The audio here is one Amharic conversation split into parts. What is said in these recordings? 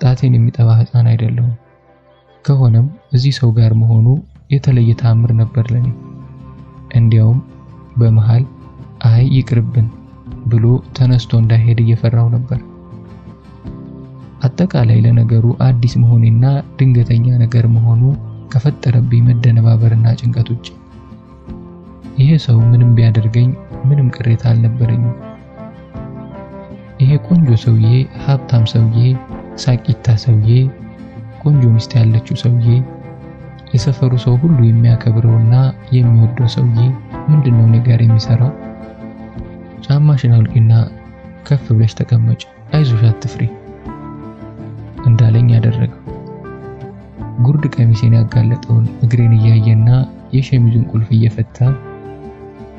ጣቴን የሚጠባ ሕፃን አይደለሁም። ከሆነም እዚህ ሰው ጋር መሆኑ የተለየ ተአምር ነበር ለኔ። እንዲያውም በመሃል አይ ይቅርብን ብሎ ተነስቶ እንዳይሄድ እየፈራው ነበር። አጠቃላይ ለነገሩ አዲስ መሆኔና ድንገተኛ ነገር መሆኑ ከፈጠረብኝ መደነባበርና ጭንቀት ውጭ ይሄ ሰው ምንም ቢያደርገኝ ምንም ቅሬታ አልነበረኝም። ይሄ ቆንጆ ሰውዬ፣ ሀብታም ሰውዬ፣ ሳቂታ ሰውዬ፣ ቆንጆ ሚስት ያለችው ሰውዬ፣ የሰፈሩ ሰው ሁሉ የሚያከብረውና የሚወደው ሰውዬ ምንድነው እኔ ጋር የሚሰራው? ጫማሽን አውልቂና ከፍ ብለሽ ተቀመጭ፣ አይዞሽ አትፍሪ እንዳለኝ ያደረገው። ጉርድ ቀሚሴን ያጋለጠውን እግሬን እያየና የሸሚዙን ቁልፍ እየፈታ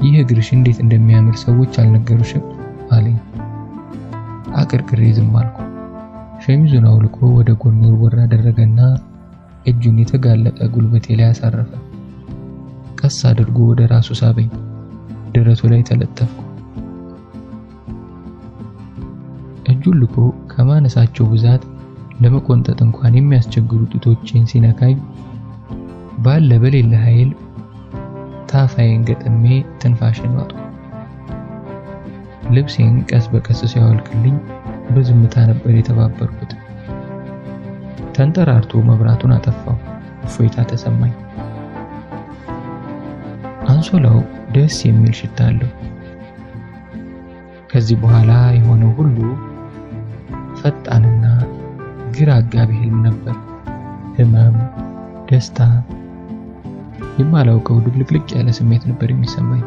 ይህ እግርሽ እንዴት እንደሚያምር ሰዎች አልነገሩሽም አለኝ። አቅርቅሬ ዝም አልኩ። ሸሚዙን አውልቆ ወደ ጎን ወርወር አደረገና እጁን የተጋለጠ ጉልበቴ ላይ አሳረፈ። ቀስ አድርጎ ወደ ራሱ ሳበኝ። ደረቱ ላይ ተለጠፍኩ። እጁን ልቆ ከማነሳቸው ብዛት ለመቆንጠጥ እንኳን የሚያስቸግሩ ጡቶቼን ሲነካኝ ባለ በሌለ ኃይል ታፋዬን ገጥሜ ትንፋሽን ዋጥኩ። ልብሴን ቀስ በቀስ ሲያወልቅልኝ በዝምታ ነበር የተባበርኩት። ተንጠራርቶ መብራቱን አጠፋው። እፎይታ ተሰማኝ። አንሶላው ደስ የሚል ሽታ አለው። ከዚህ በኋላ የሆነው ሁሉ ፈጣንና ግራ አጋቢ ህልም ነበር። ህመም፣ ደስታ፣ የማላውቀው ድብልቅልቅ ያለ ስሜት ነበር የሚሰማኝ።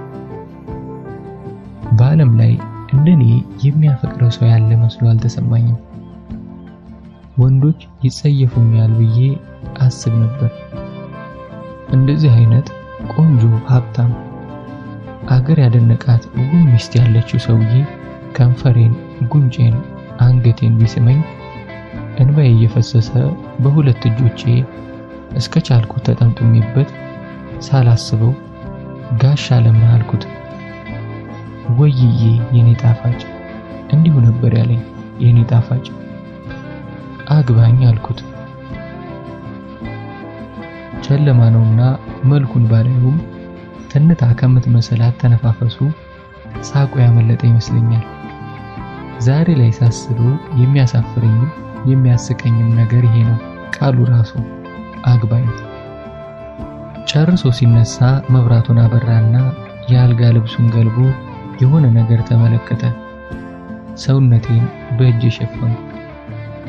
በዓለም ላይ እንደኔ የሚያፈቅረው ሰው ያለ መስሎ አልተሰማኝም። ወንዶች ይጸየፉኛል ብዬ አስብ ነበር። እንደዚህ አይነት ቆንጆ፣ ሀብታም፣ አገር ያደነቃት ውብ ሚስት ያለችው ሰውዬ ከንፈሬን፣ ጉንጬን፣ አንገቴን ቢስመኝ እንባዬ እየፈሰሰ በሁለት እጆቼ እስከ ቻልኩት ተጠምጥሜበት ሳላስበው ጋሽ አለምነህ አልኩት። ወይዬ የኔ ጣፋጭ፣ እንዲሁ ነበር ያለኝ የኔ ጣፋጭ። አግባኝ አልኩት። ጨለማ ነውና መልኩን ባላየውም ትንታ ከምትመሰላት ተነፋፈሱ ሳቁ ያመለጠ ይመስለኛል። ዛሬ ላይ ሳስበው የሚያሳፍረኝም የሚያስቀኝም ነገር ይሄ ነው ቃሉ ራሱ አግባኝ። ጨርሶ ሲነሳ መብራቱን አበራና የአልጋ ልብሱን ገልቦ የሆነ ነገር ተመለከተ። ሰውነቴን በእጅ ሸፈኑ።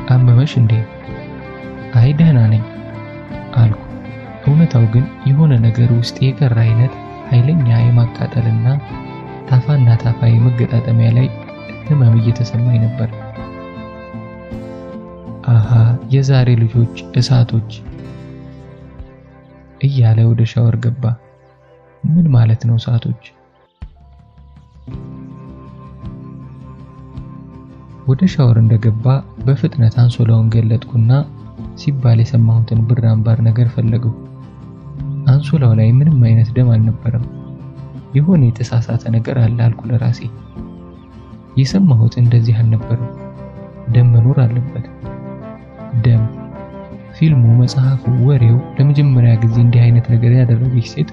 አመመሽ እንዴ? አይ ደህና ነኝ አልኩ። እውነታው ግን የሆነ ነገር ውስጥ የቀረ አይነት ኃይለኛ የማቃጠልና ታፋና ታፋይ መገጣጠሚያ ላይ ህመም እየተሰማኝ ነበር። አሃ የዛሬ ልጆች እሳቶች እያለ ወደ ሻወር ገባ። ምን ማለት ነው እሳቶች? ወደ ሻወር እንደገባ በፍጥነት አንሶላውን ገለጥኩና ሲባል የሰማሁትን ብር አምባር ነገር ፈለገው። አንሶላው ላይ ምንም አይነት ደም አልነበረም። የሆነ የተሳሳተ ነገር አለ አልኩ ለራሴ። የሰማሁት እንደዚህ አልነበረም። ደም መኖር አለበት። ደም፣ ፊልሙ፣ መጽሐፉ፣ ወሬው ለመጀመሪያ ጊዜ እንዲህ አይነት ነገር ያደረገች ሴት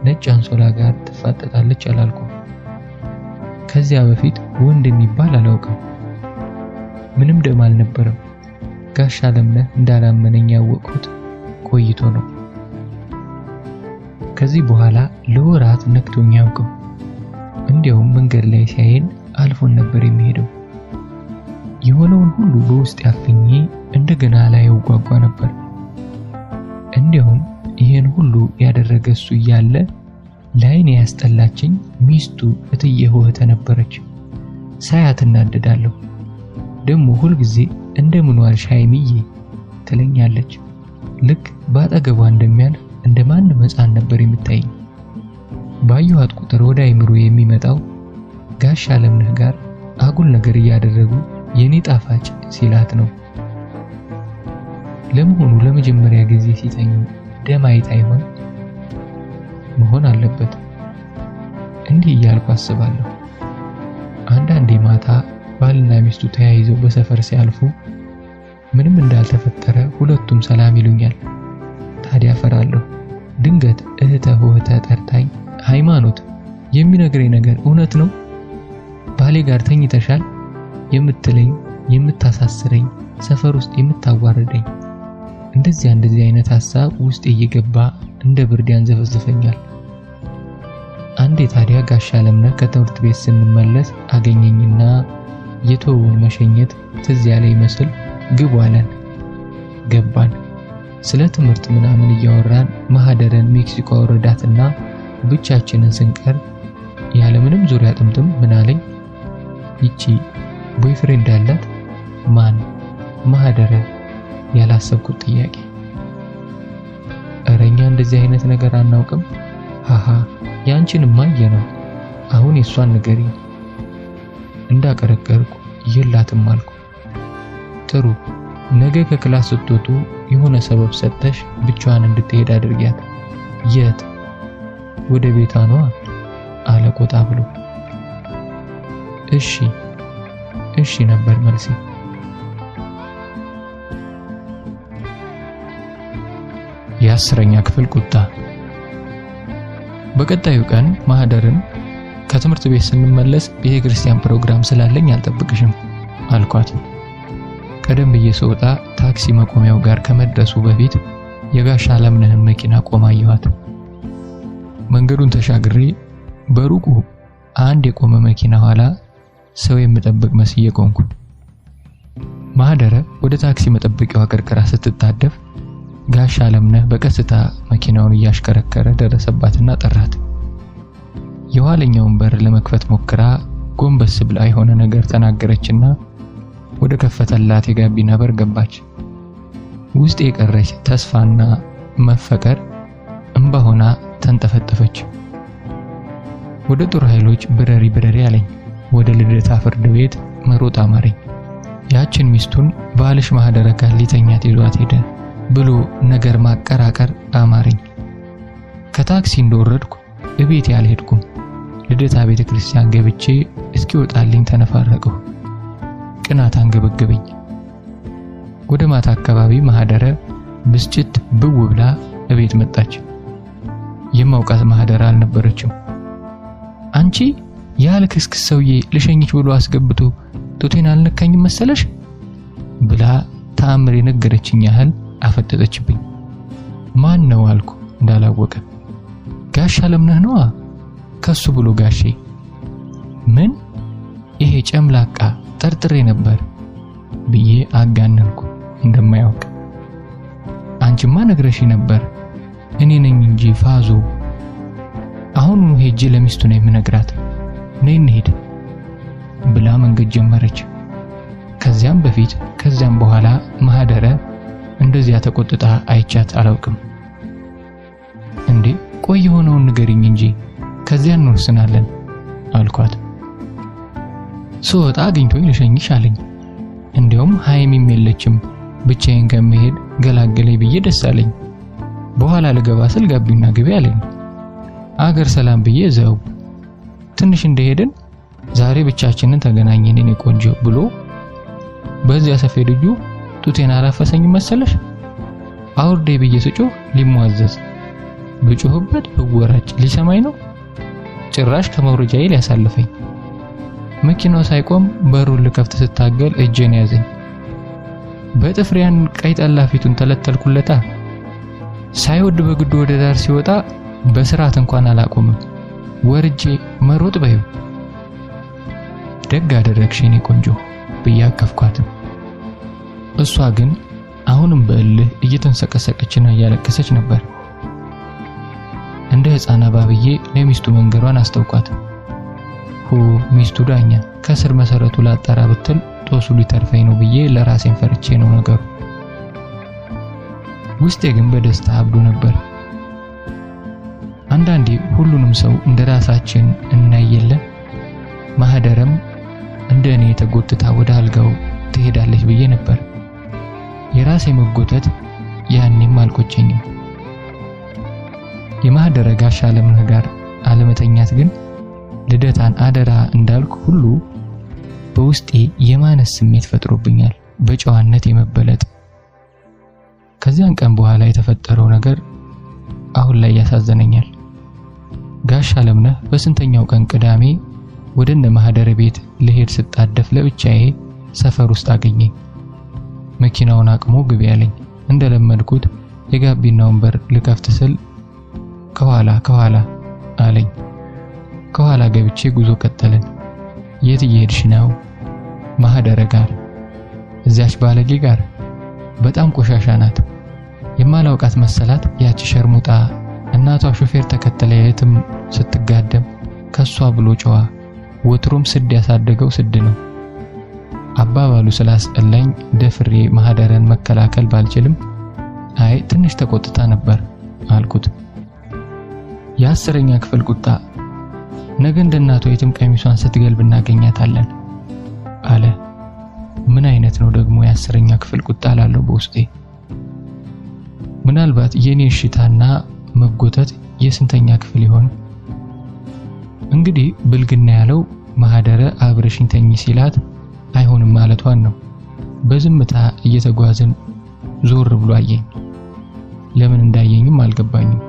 ነጭ አንሶላ ጋር ትፋጠጣለች አላልኩም። ከዚያ በፊት ወንድ የሚባል አላውቅም። ምንም ደም አልነበረም። ጋሽ አለምነህ እንዳላመነኝ ያወቅሁት ቆይቶ ነው። ከዚህ በኋላ ለወራት ነክቶኝ አያውቅም። እንዲያውም መንገድ ላይ ሲያየን አልፎን ነበር የሚሄደው። የሆነውን ሁሉ በውስጥ ያፍኜ እንደገና ላየው ጓጓ ነበር። እንዲያውም ይሄን ሁሉ ያደረገ እሱ እያለ ላይኔ ያስጠላችኝ ሚስቱ እትዬ ሆህተ ነበረች። ሳያት እናደዳለሁ። ደግሞ ሁልጊዜ እንደምን ዋልሽ ሀይሚዬ ትለኛለች። ልክ ባጠገቧ እንደሚያልፍ እንደማንም ሕፃን ነበር የምታየኝ። ባየኋት ቁጥር ወደ አይምሮ የሚመጣው ጋሽ አለምነህ ጋር አጉል ነገር እያደረጉ የኔ ጣፋጭ ሲላት ነው። ለመሆኑ ለመጀመሪያ ጊዜ ሲተኙ ደም አይታ ይሆን? መሆን አለበት። እንዲህ እያልኩ አስባለሁ። አንዳንዴ ማታ ባልና ሚስቱ ተያይዘው በሰፈር ሲያልፉ ምንም እንዳልተፈጠረ ሁለቱም ሰላም ይሉኛል። ታዲያ ፈራለሁ። ድንገት እህተ ሆህተ ጠርታኝ ሃይማኖት የሚነግረኝ ነገር እውነት ነው? ባሌ ጋር ተኝተሻል የምትለኝ የምታሳስረኝ ሰፈር ውስጥ የምታዋርደኝ እንደዚህ አይነት ሐሳብ ውስጥ እየገባ እንደ ብርድ ያንዘፈዝፈኛል። አንዴ ታዲያ ጋሻ አለምነህ ከትምህርት ቤት ስንመለስ አገኘኝና የተወውን መሸኘት ትዝ ያለ ይመስል ግቡ አለን። ገባን። ስለ ትምህርት ምናምን እያወራን ማህደረን ሜክሲኮ ወረዳትና ብቻችንን ስንቀር ያለምንም ዙሪያ ጥምጥም ምን አለኝ፣ ይቺ ቦይፍሬንድ አላት? ማን? ማህደረ። ያላሰብኩት ጥያቄ። እረኛ እንደዚህ አይነት ነገር አናውቅም። ሃሃ ያንቺንማ ነው። አሁን የሷን ንገሪ። እንዳቀረቀርኩ የላትም አልኩ። ጥሩ፣ ነገ ከክላስ ስትወጡ የሆነ ሰበብ ሰጥተሽ ብቻዋን እንድትሄድ አድርጊያት። የት? ወደ ቤቷ ነዋ አለ ቆጣ ብሎ። እሺ ነበር መልሴ። የአስረኛ ክፍል ቁጣ። በቀጣዩ ቀን ማህደርን ከትምህርት ቤት ስንመለስ ቤተክርስቲያን ፕሮግራም ስላለኝ አልጠብቅሽም አልኳት። ቀደም ብዬ ስወጣ ታክሲ መቆሚያው ጋር ከመድረሱ በፊት የጋሻ አለምነህን መኪና ቆማ አየኋት። መንገዱን ተሻግሬ በሩቁ አንድ የቆመ መኪና ኋላ ሰው የምጠብቅ መስዬ ቆምኩ። ማህደረ ወደ ታክሲ መጠበቂያው አቀርቅራ ስትታደፍ ጋሻ አለምነህ በቀስታ መኪናውን እያሽከረከረ ደረሰባትና ጠራት። የኋለኛውን በር ለመክፈት ሞክራ ጎንበስ ብላ የሆነ ነገር ተናገረችና ወደ ከፈተላት የጋቢና በር ገባች። ውስጥ የቀረች ተስፋና መፈቀር እንባ ሆና ተንጠፈጠፈች። ወደ ጦር ኃይሎች ብረሪ አለኝ። ወደ ልደታ ፍርድ ቤት መሮጥ አማረኝ። ያችን ሚስቱን ባልሽ ማህደረ ጋር ሊተኛት ይዟት ሄደ ብሎ ነገር ማቀራቀር አማረኝ። ከታክሲ እንደወረድኩ እቤት ያልሄድኩም። ልደታ ቤተክርስቲያን ገብቼ እስኪወጣልኝ ተነፋረቀው። ቅናት አንገበገበኝ። ወደ ማታ አካባቢ ማህደረ ብስጭት ብው ብላ እቤት መጣች። የማውቃት ማህደረ አልነበረችም። አንቺ ያልክስክስ ሰውዬ ልሸኝች ብሎ አስገብቶ ጡቴን አልነካኝም መሰለሽ ብላ ተአምር የነገረችኝ ያህል አፈጠጠችብኝ። ማን ነው አልኩ እንዳላወቀ። ጋሻ አለምነህ ነዋ። ከሱ ብሎ ጋሼ። ምን? ይሄ ጨምላቃ ጠርጥሬ ነበር ብዬ አጋነንኩ እንደማያውቅ። አንቺማ ነግረሽ ነበር። እኔ ነኝ እንጂ ፋዞ። አሁን ሄጄ ለሚስቱ ነው የምነግራት። ነይ እንሂድ ብላ መንገድ ጀመረች። ከዚያም በፊት ከዚያም በኋላ ማህደረ እንደዚያ ተቆጥታ አይቻት አላውቅም። እንዴ ቆይ የሆነውን ንገሪኝ እንጂ ከዚያ እንወስናለን አልኳት። ስወጣ አግኝቶኝ ልሸኝሽ አለኝ። እንዲያውም ሃይሚም የለችም ብቻዬን ከመሄድ ገላገለኝ ብዬ ደስ አለኝ። በኋላ ልገባ ስል ጋቢና ግቢ አለኝ። አገር ሰላም ብዬ ዘው ትንሽ እንደሄድን ዛሬ ብቻችንን ተገናኘን የኔ ቆንጆ ብሎ በዚያ ሰፌድ እጁ ጡቴን አላፈሰኝ መሰለሽ። አውርዴ ብዬ ስጮህ ሊሟዘዝ ብጮህበት ብወራጭ ሊሰማኝ ነው። ጭራሽ ከመውረጃዬ ሊያሳልፈኝ። መኪናው ሳይቆም በሩን ልከፍት ስታገል እጄን ያዘኝ። በጥፍሪያን ቀይ ጠላ ፊቱን ተለተልኩለታ። ሳይወድ በግዱ ወደ ዳር ሲወጣ በስርዓት እንኳን አላቆምም። ወርጄ መሮጥ በይው። ደግ አደረግሽ የኔ ቆንጆ ብዬ አቀፍኳት። እሷ ግን አሁንም በእልህ እየተንሰቀሰቀችና እያለቀሰች ነበር። እንደ ሕፃን አባብዬ ለሚስቱ መንገሯን አስተውቋት። ሚስቱ ዳኛ ከስር መሰረቱ ላጣራ ብትል ጦሱ ሊተርፈኝ ነው ብዬ ለራሴን ፈርቼ ነው ነገሩ። ውስጤ ግን በደስታ አብዶ ነበር። አንዳንዴ ሁሉንም ሰው እንደራሳችን እናየለን። ማህደረም እንደኔ ተጎትታ ወደ አልጋው ትሄዳለች ብዬ ነበር። የራሴ መጎተት ያኔም አልቆጨኝም። የማህደረ ጋሻ አለምነህ ጋር አለመተኛት ግን ልደታን አደራ እንዳልኩ ሁሉ በውስጤ የማነስ ስሜት ፈጥሮብኛል። በጨዋነት የመበለጥ። ከዚያን ቀን በኋላ የተፈጠረው ነገር አሁን ላይ ያሳዝነኛል። ጋሽ አለምነህ በስንተኛው ቀን ቅዳሜ ወደ እነ ማህደረ ቤት ልሄድ ስጣደፍ ለብቻዬ ሰፈር ውስጥ አገኘኝ። መኪናውን አቅሞ ግቢ ያለኝ። እንደለመድኩት የጋቢናውን በር ልከፍት ስል ከኋላ አለኝ። ከኋላ ገብቼ ጉዞ ቀጠልን። የት እየሄድሽ ነው? ማህደረ ጋር። እዚያች ባለጌ ጋር? በጣም ቆሻሻ ናት። የማላውቃት መሰላት ያቺ ሸርሙጣ። እናቷ ሾፌር ተከተለ የትም ስትጋደም ከሷ ብሎ ጨዋ። ወትሮም ስድ ያሳደገው ስድ ነው። አባባሉ ስላስጠላኝ ደፍሬ ማህደረን መከላከል ባልችልም አይ ትንሽ ተቆጥታ ነበር አልኩት። የ10ኛ ክፍል ቁጣ። ነገ እንደናቷ የትም ቀሚሷን ስትገልብ እናገኛታለን አለ። ምን አይነት ነው ደግሞ የ10ኛ ክፍል ቁጣ ላለው በውስጤ። ምናልባት የኔ ሽታና መጎተት የስንተኛ ክፍል ይሆን? እንግዲህ ብልግና ያለው ማህደረ አብረሽኝ ተኝ ሲላት አይሆንም ማለቷን ነው። በዝምታ እየተጓዝን ዞር ብሎ አየኝ። ለምን እንዳየኝም አልገባኝም።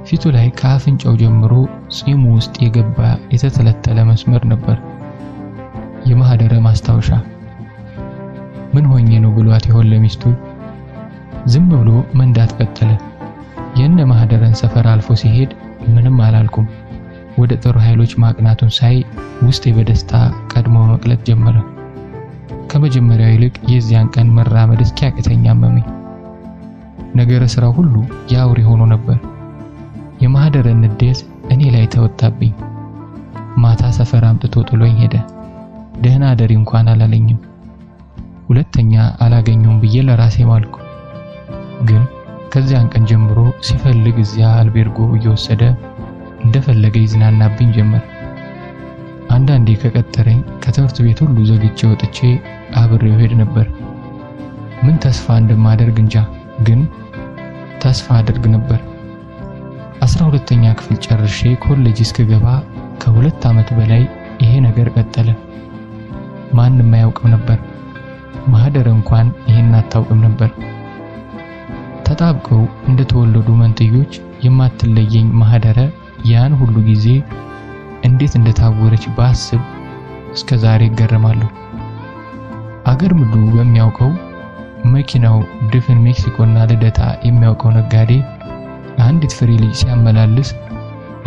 ፊቱ ላይ ከአፍንጫው ጀምሮ ጺሙ ውስጥ የገባ የተተለተለ መስመር ነበር። የማህደረ ማስታወሻ። ምን ሆኜ ነው ብሏት ይሆን ለሚስቱ? ዝም ብሎ መንዳት ቀጠለ። የነ ማህደረን ሰፈር አልፎ ሲሄድ ምንም አላልኩም። ወደ ጦር ኃይሎች ማቅናቱን ሳይ ውስጤ በደስታ ቀድሞ መቅለጥ ጀመረ። ከመጀመሪያው ይልቅ የዚያን ቀን መራመድ እስኪያቅተኝ አመመኝ። ነገረ ስራው ሁሉ ያውሬ ሆኖ ነበር። የማህደረን ንዴት እኔ ላይ ተወጣብኝ። ማታ ሰፈር አምጥቶ ጥሎኝ ሄደ። ደህና አደሪ እንኳን አላለኝም። ሁለተኛ አላገኘውም ብዬ ለራሴ ማልኩ። ግን ከዚያን ቀን ጀምሮ ሲፈልግ እዚያ አልቤርጎ እየወሰደ እንደፈለገ ይዝናናብኝ ጀመር። አንዳንዴ ከቀጠረኝ ከትምህርት ቤት ሁሉ ዘግቼ ወጥቼ አብሬው ሄድ ነበር። ምን ተስፋ እንደማደርግ እንጃ፣ ግን ተስፋ አደርግ ነበር። 12ኛ ክፍል ጨርሼ ኮሌጅ እስክገባ ከ2 ዓመት በላይ ይሄ ነገር ቀጠለ። ማንም አያውቅም ነበር። ማህደረ እንኳን ይሄን አታውቅም ነበር። ተጣብቀው እንደተወለዱ መንትዮች የማትለየኝ ማህደረ ያን ሁሉ ጊዜ እንዴት እንደታወረች ባስብ እስከ ዛሬ እገረማለሁ። አገር ምድሩ በሚያውቀው መኪናው ድፍን ሜክሲኮና ልደታ የሚያውቀው ነጋዴ አንዲት ፍሬ ልጅ ሲያመላልስ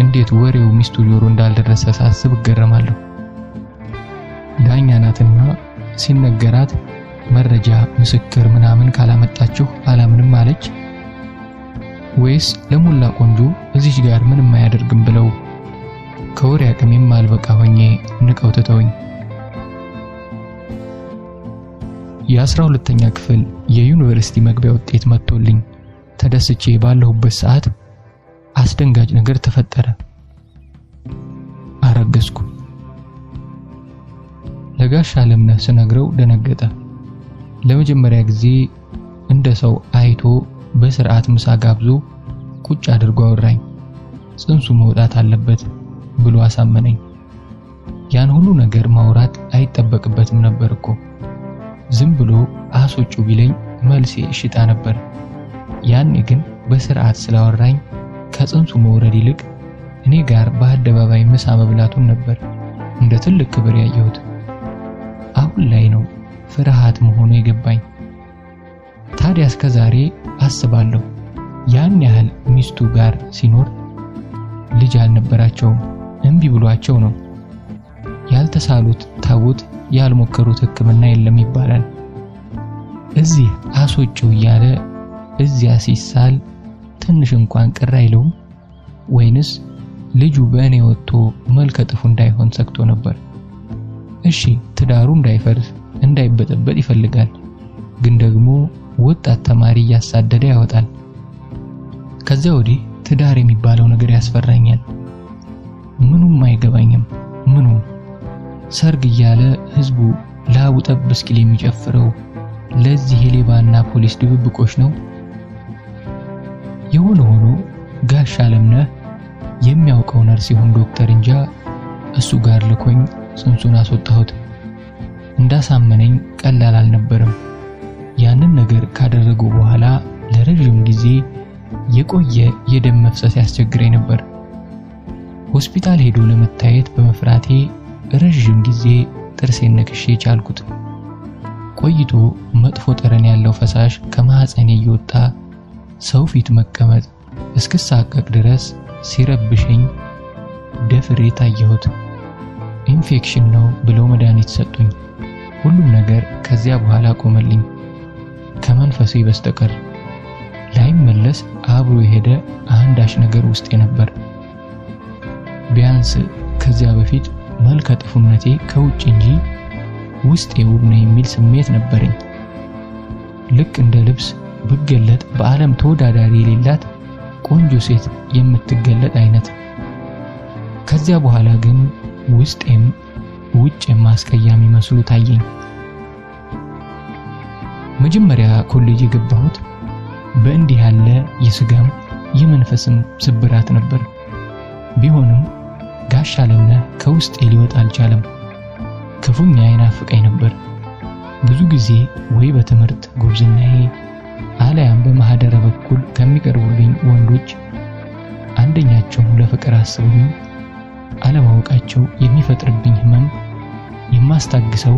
እንዴት ወሬው ሚስቱ ጆሮ እንዳልደረሰ ሳስብ እገረማለሁ። ዳኛ ናትና ሲነገራት መረጃ ምስክር ምናምን ካላመጣችሁ አላምንም አለች ወይስ ለሙላ ቆንጆ እዚች ጋር ምንም አያደርግም ብለው ከወሬ አቅሜም አልበቃ ሆኜ ንቀው ተተውኝ። የ12ኛ ክፍል የዩኒቨርሲቲ መግቢያ ውጤት መጥቶልኝ ተደስቼ ባለሁበት ሰዓት አስደንጋጭ ነገር ተፈጠረ። አረገዝኩ። ለጋሽ አለምነህ ስነግረው ደነገጠ። ለመጀመሪያ ጊዜ እንደ ሰው አይቶ በስርዓት ምሳ ጋብዞ ቁጭ አድርጎ አወራኝ። ጽንሱ መውጣት አለበት ብሎ አሳመነኝ። ያን ሁሉ ነገር ማውራት አይጠበቅበትም ነበር እኮ። ዝም ብሎ አሶጩ ቢለኝ መልሴ እሽታ ነበር። ያኔ ግን በስርዓት ስላወራኝ ከጽንሱ መውረድ ይልቅ እኔ ጋር በአደባባይ ምሳ መብላቱን ነበር እንደ ትልቅ ክብር ያየሁት። አሁን ላይ ነው ፍርሃት መሆኑ የገባኝ። ታዲያ እስከ ዛሬ አስባለሁ ያን ያህል ሚስቱ ጋር ሲኖር ልጅ አልነበራቸውም። እንቢ ብሏቸው ነው። ያልተሳሉት ታውት ያልሞከሩት ሕክምና የለም ይባላል። እዚህ አስወጪው እያለ እዚያ ሲሳል ትንሽ እንኳን ቅር አይለውም ወይንስ ልጁ በእኔ ወጥቶ መልከ ጥፉ እንዳይሆን ሰክቶ ነበር? እሺ ትዳሩ እንዳይፈርስ እንዳይበጠበጥ ይፈልጋል፣ ግን ደግሞ ወጣት ተማሪ ያሳደደ ያወጣል። ከዚያ ወዲህ ትዳር የሚባለው ነገር ያስፈራኛል። ምኑም አይገባኝም። ምኑም ሰርግ እያለ ህዝቡ ላቡ ጠብ እስኪል የሚጨፍረው ለዚህ የሌባና ፖሊስ ድብብቆሽ ነው። የሆነ ሆኖ ጋሽ አለምነህ የሚያውቀው ነርስ ይሁን ዶክተር እንጃ እሱ ጋር ልኮኝ ጽንሱን አስወጣሁት። እንዳሳመነኝ ቀላል አልነበረም። ያንን ነገር ካደረጉ በኋላ ለረጅም ጊዜ የቆየ የደም መፍሰስ ያስቸግረኝ ነበር። ሆስፒታል ሄዶ ለመታየት በመፍራቴ ረጅም ጊዜ ጥርሴን ነክሼ ቻልኩት። ቆይቶ መጥፎ ጠረን ያለው ፈሳሽ ከማህፀኔ እየወጣ ሰው ፊት መቀመጥ እስክሳቀቅ ድረስ ሲረብሸኝ ደፍሬ ታየሁት። ኢንፌክሽን ነው ብለው መድኃኒት ሰጡኝ። ሁሉም ነገር ከዚያ በኋላ ቆመልኝ ከመንፈሴ በስተቀር። ላይመለስ አብሮ የሄደ አንዳች ነገር ውስጤ ነበር። ቢያንስ ከዚያ በፊት መልከ ጥፉነቴ ከውጭ እንጂ ውስጤ ውብ ነው የሚል ስሜት ነበረኝ። ልክ እንደ ልብስ ብገለጥ በዓለም ተወዳዳሪ የሌላት ቆንጆ ሴት የምትገለጥ አይነት። ከዚያ በኋላ ግን ውስጤም ውጭም አስቀያሚ መስሎ ታየኝ። መጀመሪያ ኮሌጅ የገባሁት በእንዲህ ያለ የስጋም የመንፈስም ስብራት ነበር። ቢሆንም ጋሽ አለምነህ ከውስጤ ሊወጣ አልቻለም። ክፉኛ ይናፍቀኝ ነበር። ብዙ ጊዜ ወይ በትምህርት ጉብዝናዬ አለያም በማህደረ በኩል ከሚቀርቡልኝ ወንዶች አንደኛቸው ለፍቅር አስበውኝ አለማወቃቸው የሚፈጥርብኝ ህመም የማስታግሰው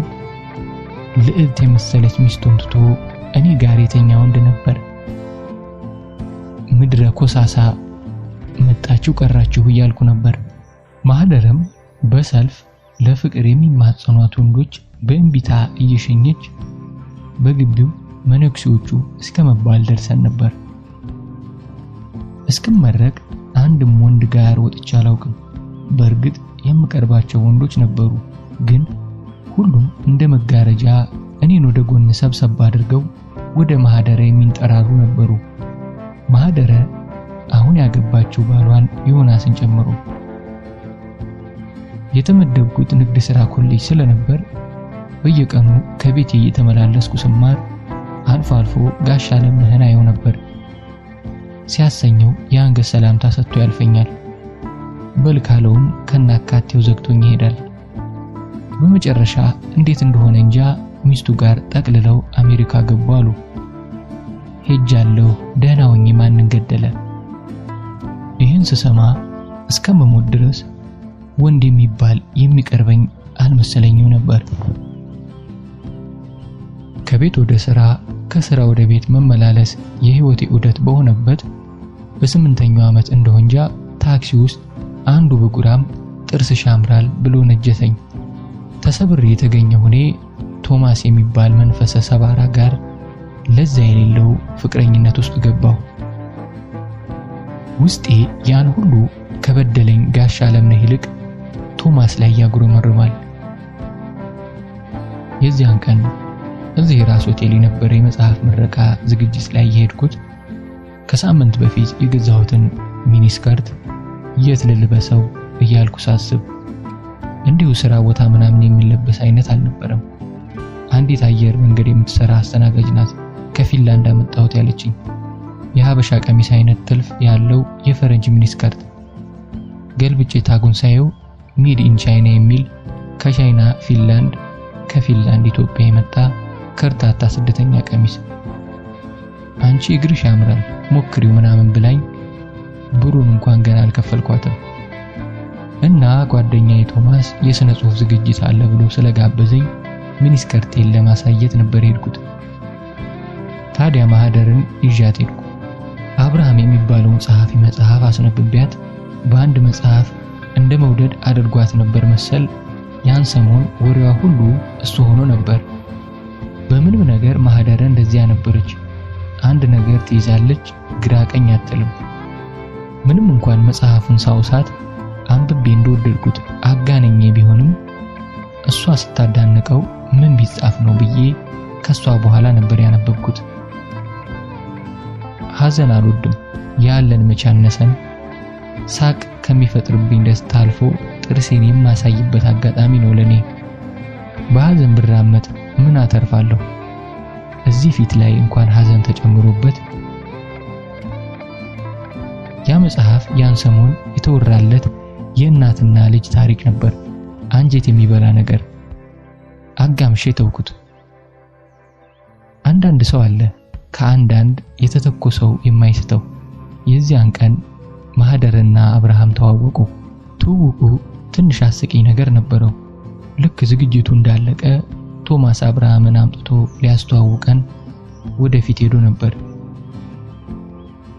ልዕልት የመሰለች ሚስቱን ትቶ እኔ ጋር የተኛ ወንድ ነበር። ምድረ ኮሳሳ መጣችሁ ቀራችሁ እያልኩ ነበር። ማህደረም በሰልፍ ለፍቅር የሚማጸኗት ወንዶች በእንቢታ እየሸኘች በግቢው መነኩሴዎቹ እስከ መባል ደርሰን ነበር። እስከመረቅ አንድም ወንድ ጋር ወጥቼ አላውቅም። በእርግጥ የምቀርባቸው ወንዶች ነበሩ፣ ግን ሁሉም እንደ መጋረጃ እኔን ወደ ጎን ሰብሰብ አድርገው ወደ ማህደረ የሚንጠራሩ ነበሩ። ማህደረ አሁን ያገባችው ባሏን ዮናስን ጨምሮ። የተመደብኩት ንግድ ሥራ ኮሌጅ ስለነበር በየቀኑ ከቤቴ እየተመላለስኩ ስማር አልፎ አልፎ ጋሽ አለምነህን አየው ነበር። ሲያሰኘው የአንገት ሰላምታ ሰጥቶ ያልፈኛል። በልካለውም ከናካቴው ዘግቶኝ ይሄዳል። በመጨረሻ እንዴት እንደሆነ እንጃ ሚስቱ ጋር ጠቅልለው አሜሪካ ገቡ አሉ። ሄጃለሁ ደህና ሆኜ ማንን ገደለ? ይህን ስሰማ እስከመሞት ድረስ ወንድ የሚባል የሚቀርበኝ አልመሰለኝም ነበር። ከቤት ወደ ስራ ከስራ ወደ ቤት መመላለስ የህይወቴ ዑደት በሆነበት በ8ኛው ዓመት እንደሆንጃ ታክሲ ውስጥ አንዱ በጉራም ጥርስሽ ያምራል ብሎ ነጀተኝ። ተሰብሬ የተገኘው እኔ ቶማስ የሚባል መንፈሰ ሰባራ ጋር ለዛ የሌለው ፍቅረኝነት ውስጥ ገባሁ። ውስጤ ያን ሁሉ ከበደለኝ ጋሽ አለምነህ ይልቅ ቶማስ ላይ ያጉረመርማል። የዚያን ቀን እዚህ ራስ ሆቴል የነበረ የመጽሐፍ ምረቃ ዝግጅት ላይ የሄድኩት ከሳምንት በፊት የገዛሁትን ሚኒስከርት የት ልልበሰው እያልኩ ሳስብ እንዲሁ ስራ ቦታ ምናምን የሚለበስ አይነት አልነበረም። አንዲት አየር መንገድ የምትሰራ አስተናጋጅ ናት ከፊንላንድ አመጣሁት ያለችኝ። የሀበሻ ቀሚስ አይነት ጥልፍ ያለው የፈረንጅ ሚኒስከርት። ገልብጬ ታጉን ሳየው ሜድ ኢን ቻይና የሚል ከቻይና ፊንላንድ ከፊንላንድ ኢትዮጵያ የመጣ ከርታታ ስደተኛ ቀሚስ። አንቺ እግርሽ ያምራል ሞክሪው ምናምን ብላኝ ብሩን እንኳን ገና አልከፈልኳትም። እና ጓደኛዬ ቶማስ የሥነ ጽሑፍ ዝግጅት አለ ብሎ ስለጋበዘኝ ሚኒስከርቴን ለማሳየት ነበር ሄድኩት። ታዲያ ማህደርን ይዣት ሄድኩ። አብርሃም የሚባለውን ጸሐፊ መጽሐፍ አስነብቢያት በአንድ መጽሐፍ እንደ መውደድ አድርጓት ነበር መሰል። ያን ሰሞን ወሬዋ ሁሉ እሱ ሆኖ ነበር። በምንም ነገር ማህደረ እንደዚያ ነበረች። አንድ ነገር ትይዛለች፣ ግራ ቀኝ አትልም። ምንም እንኳን መጽሐፉን ሳውሳት አንብቤ እንደወደድኩት አጋነኜ ቢሆንም እሷ ስታዳነቀው ምን ቢጻፍ ነው ብዬ ከሷ በኋላ ነበር ያነበብኩት። ሐዘን አልወድም ያለን መቻነሰን ሳቅ ከሚፈጥርብኝ ደስታ አልፎ ጥርሴን የማሳይበት አጋጣሚ ነው ለኔ። በሐዘን ብራመት ምን አተርፋለሁ? እዚህ ፊት ላይ እንኳን ሐዘን ተጨምሮበት። ያ መጽሐፍ ያን ሰሞን የተወራለት የእናትና ልጅ ታሪክ ነበር። አንጀት የሚበላ ነገር። አጋምሼ ተውኩት። አንዳንድ ሰው አለ ከአንዳንድ የተተኮሰው የማይስተው። የዚያን ቀን ማህደርና አብርሃም ተዋወቁ። ትውውቁ ትንሽ አስቂኝ ነገር ነበረው። ልክ ዝግጅቱ እንዳለቀ ቶማስ አብርሃምን አምጥቶ ሊያስተዋውቀን ወደፊት ሄዶ ነበር።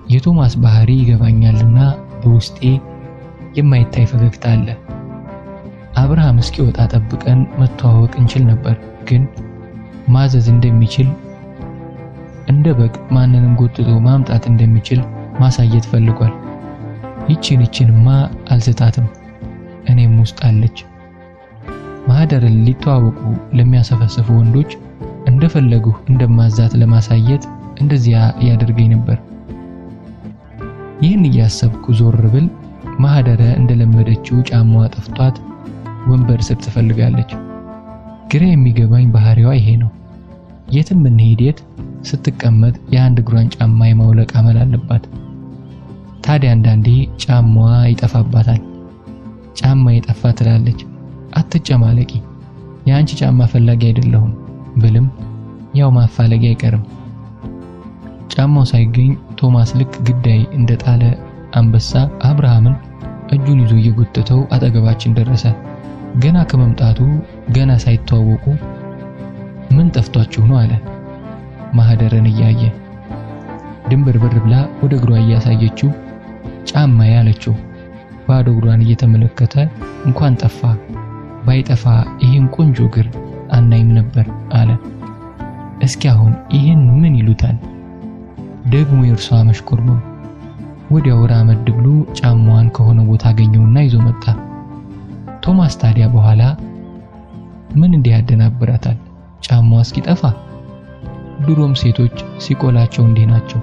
የቶማስ ባህሪ ይገባኛልና በውስጤ የማይታይ ፈገግታ አለ። አብርሃም እስኪወጣ ጠብቀን መተዋወቅ እንችል ነበር፣ ግን ማዘዝ እንደሚችል እንደ በግ ማንንም ጎትቶ ማምጣት እንደሚችል ማሳየት ፈልጓል። ይቺንማ አልስታትም፣ እኔም ውስጥ አለች። ማህደርን ሊተዋወቁ ለሚያሰፈስፉ ወንዶች እንደፈለጉ እንደማዛት ለማሳየት እንደዚያ ያደርገኝ ነበር። ይህን እያሰብኩ ዞር ብል ማህደረ እንደለመደችው ጫማዋ ጠፍቷት ወንበር ስር ትፈልጋለች። ግራ የሚገባኝ ባህሪዋ ይሄ ነው። የትም እንሄድ የት ስትቀመጥ የአንድ እግሯን ጫማ የማውለቅ አመል አለባት። ታዲያ አንዳንዴ ጫማዋ ይጠፋባታል። ጫማ የጠፋ ትላለች። አትጨማለቂ፣ የአንቺ ጫማ ፈላጊ አይደለሁም ብልም ያው ማፋለጊ አይቀርም። ጫማው ሳይገኝ ቶማስ ልክ ግዳይ እንደጣለ አንበሳ አብርሃምን እጁን ይዞ እየጎተተው አጠገባችን ደረሰ። ገና ከመምጣቱ ገና ሳይተዋወቁ ምን ጠፍቷችሁ ነው አለ ማህደርን እያየ። ድንብርብር ብላ ወደ እግሯ እያሳየችው ጫማ ያለችው ባዶ እግሯን እየተመለከተ እንኳን ጠፋ ባይጠፋ ይሄን ቆንጆ እግር አናይም ነበር አለ። እስኪ አሁን ይሄን ምን ይሉታል? ደግሞ የእርሷ መሽኮርመም። ወዲያው ራመድ ብሎ ጫማዋን ከሆነ ቦታ አገኘውና ይዞ መጣ። ቶማስ ታዲያ በኋላ ምን እንዲህ ያደናብራታል? ጫማዋ እስኪጠፋ። ድሮም ሴቶች ሲቆላቸው እንዲህ ናቸው።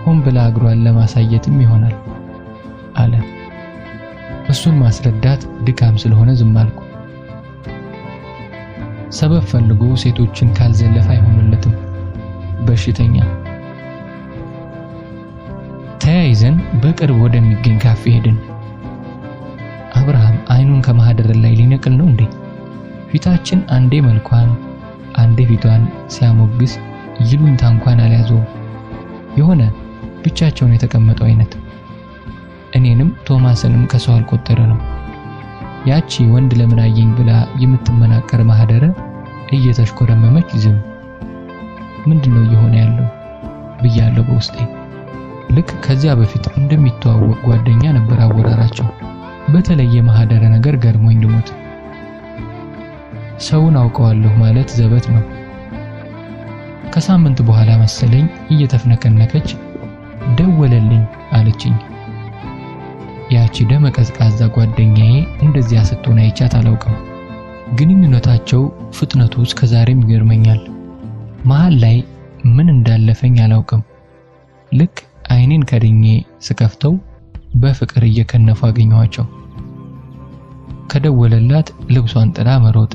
ሆን ብላ እግሯን ለማሳየትም ይሆናል አለ። እሱን ማስረዳት ድካም ስለሆነ ዝም አልኩ። ሰበብ ፈልጎ ሴቶችን ካልዘለፈ አይሆንለትም። በሽተኛ። ተያይዘን በቅርብ ወደሚገኝ ካፌ ሄድን። አብርሃም አይኑን ከማህደር ላይ ሊነቅል ነው እንዴ? ፊታችን አንዴ መልኳን አንዴ ፊቷን ሲያሞግስ ይሉኝታ እንኳን አልያዘውም። የሆነ ብቻቸውን የተቀመጠው አይነት። እኔንም ቶማስንም ከሰው አልቆጠረ ነው። ያቺ ወንድ ለምን አየኝ ብላ የምትመናቀር ማህደረ እየተሽኮረመመች ዝም። ምንድነው እየሆነ ያለው ብያለሁ በውስጤ። ልክ ከዚያ በፊት እንደሚተዋወቅ ጓደኛ ነበር አወራራቸው። በተለየ ማህደረ ነገር ገርሞኝ ልሞት። ሰውን አውቀዋለሁ ማለት ዘበት ነው። ከሳምንት በኋላ መሰለኝ እየተፍነከነከች ደወለልኝ አለችኝ። ያቺ ደመ ቀዝቃዛ ጓደኛዬ እንደዚያ ስትሆን አይቻት አላውቅም። ግንኙነታቸው ፍጥነቱ እስከዛሬም ይገርመኛል። መሃል ላይ ምን እንዳለፈኝ አላውቅም። ልክ አይኔን ከድኜ ስከፍተው በፍቅር እየከነፉ አገኘኋቸው። ከደወለላት ልብሷን ጥላ መሮጥ፣